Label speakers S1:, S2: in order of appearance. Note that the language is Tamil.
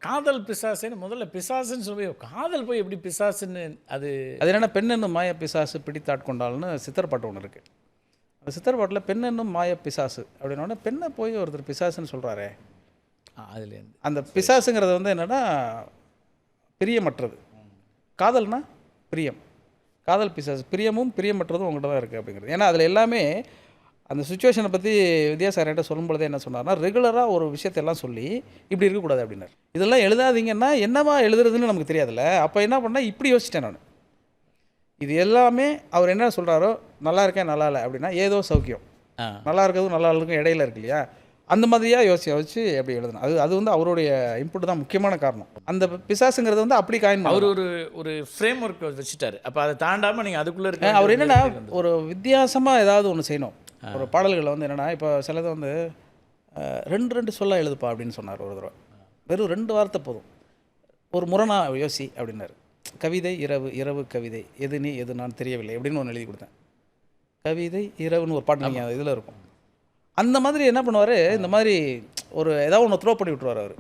S1: காதல் பிசாசுன்னு முதல்ல பிசாசுன்னு சொல்லி காதல் போய் எப்படி பிசாசுன்னு அது
S2: என்னென்னா பெண் என்னும் மாய பிசாசு பிடித்தாட்கொண்டால்னு சித்தர் பாட்டு ஒன்று இருக்குது. அந்த சித்தர் பாட்டில் பெண் என்னும் மாய பிசாசு அப்படின்னோடனே பெண்ணை போய் ஒருத்தர் பிசாசுன்னு சொல்கிறாரே,
S1: அதுலேருந்து
S2: அந்த பிசாசுங்கிறது வந்து என்னென்னா பிரியமற்றது. காதல்னா பிரியம். காதல் பிசாசு பிரியமும் பிரியமற்றதும் உங்கள்கிட்ட தான் இருக்குது அப்படிங்கிறது. ஏன்னா அதில் எல்லாமே அந்த சுச்சுவேஷனை பற்றி வித்யாசாகர்கிட்ட சொல்லும்பொழுதே என்ன சொன்னார்னா, ரெகுலராக ஒரு விஷயத்தெல்லாம் சொல்லி இப்படி இருக்கக்கூடாது அப்படின்னார். இதெல்லாம் எழுதாதீங்கன்னா என்னவா எழுதுறதுன்னு நமக்கு தெரியாதுல்ல. அப்போ என்ன பண்ணால் இப்படி யோசிச்சிட்டேன் நான். இது எல்லாமே அவர் என்ன சொல்கிறாரோ, நல்லா இருக்கேன் நல்லா இல்லை அப்படின்னா ஏதோ சௌக்கியம், நல்லா இருக்கிறதும் நல்லா இருக்கும் இடையில இருக்கு இல்லையா, அந்த மாதிரியாக யோசிச்சு அப்படி எழுதணும். அது வந்து அவருடைய இன்புட் தான் முக்கியமான காரணம். அந்த பிசாசுங்கிறது வந்து அப்படி காயின்
S1: அவர் ஒரு ஃப்ரேம் ஒர்க் வச்சுட்டாரு. அப்போ அதை தாண்டாமல் நீங்கள் அதுக்குள்ளே இருக்க
S2: அவர் என்னென்னா ஒரு வித்தியாசமாக ஏதாவது ஒன்று செய்யணும். ஒரு பாடல்களில் வந்து என்னென்னா இப்போ சிலது வந்து ரெண்டு சொல்ல எழுதுப்பா அப்படின்னு சொன்னார் ஒரு தடவை. வெறும் 2 வார்த்தை போதும். ஒரு முரணா யோசி அப்படின்னாரு. கவிதை இரவு, இரவு கவிதை, எது நீ எது நான் தெரியவில்லை அப்படின்னு ஒன்று எழுதி கொடுத்தேன். கவிதை இரவுன்னு ஒரு பாட்டு நீங்கள் இதில் இருக்கும். அந்த மாதிரி என்ன பண்ணுவார், இந்த மாதிரி ஒரு ஏதாவது ஒன்று த்ரோ பண்ணி விட்டுருவார் அவர்.